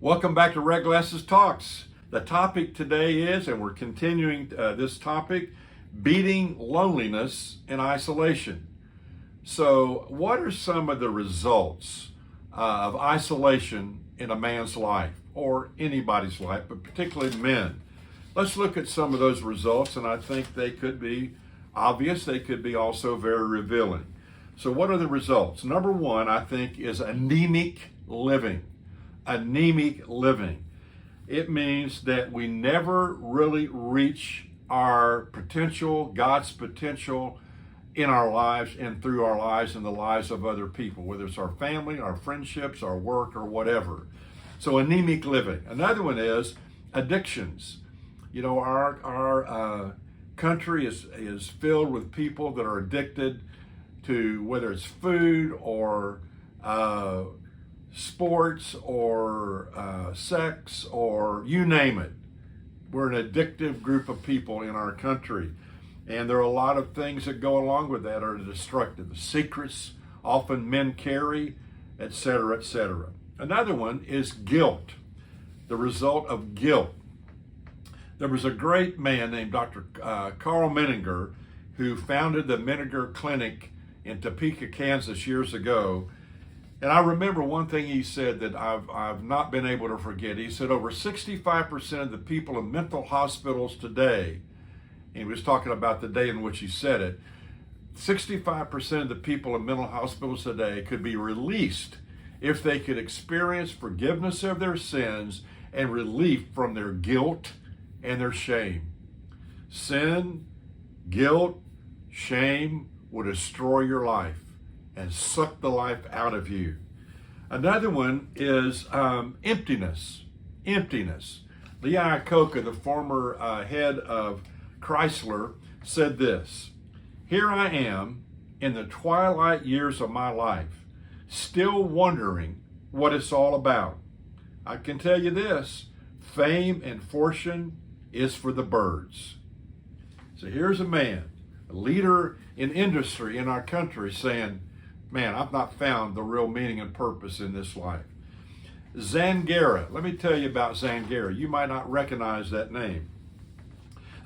Welcome back to Red Glasses Talks. The topic today is, and we're continuing this topic, beating loneliness and isolation. So, what are some of the results of isolation in a man's life, or anybody's life, but particularly men? Let's look at some of those results, and I think they could be obvious. They could be also very revealing. So, what are the results? Number one, I think, is anemic living. Anemic living. It means that we never really reach our potential, God's potential in our lives and through our lives and the lives of other people, whether it's our family, our friendships, our work, or whatever. So anemic living. Another one is addictions. You know, our country is filled with people that are addicted to whether it's food or sports or sex or you name it. We're an addictive group of people in our country. And there are a lot of things that go along with that are destructive. The secrets often men carry, etc., etc. Another one is guilt, the result of guilt. There was a great man named Dr. Carl Menninger who founded the Menninger Clinic in Topeka, Kansas years ago. And I remember one thing he said that I've not been able to forget. He said over 65% of the people in mental hospitals today, and he was talking about the day in which he said it, 65% of the people in mental hospitals today could be released if they could experience forgiveness of their sins and relief from their guilt and their shame. Sin, guilt, shame will destroy your life and suck the life out of you. Another one is emptiness. Emptiness. Lee Iacocca, the former head of Chrysler, said this: "Here I am in the twilight years of my life, still wondering what it's all about. I can tell you this, fame and fortune is for the birds." So here's a man, a leader in industry in our country, saying, man, I've not found the real meaning and purpose in this life. Zangara. Let me tell you about Zangara. You might not recognize that name.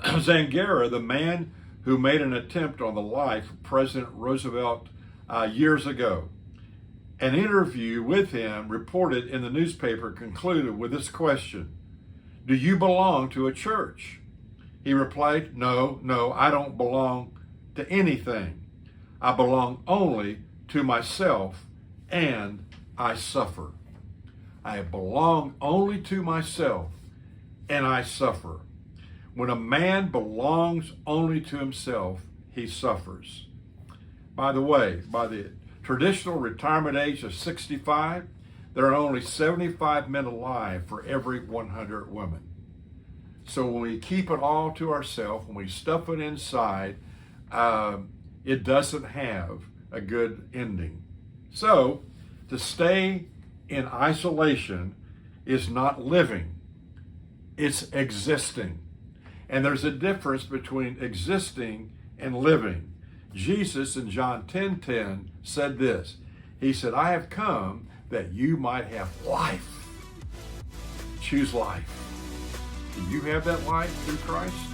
Zangara, the man who made an attempt on the life of President Roosevelt years ago. An interview with him reported in the newspaper concluded with this question: "Do you belong to a church?" He replied, No, I don't belong to anything. I belong only to myself, and I suffer. I belong only to myself, and I suffer. When a man belongs only to himself, he suffers. By the way, by the traditional retirement age of 65, there are only 75 men alive for every 100 women. So when we keep it all to ourselves, when we stuff it inside, it doesn't have a good ending. So to stay in isolation is not living, it's existing. And there's a difference between existing and living. Jesus in John 10:10 said this. He said, "I have come that you might have life." Choose life. Do you have that life through Christ?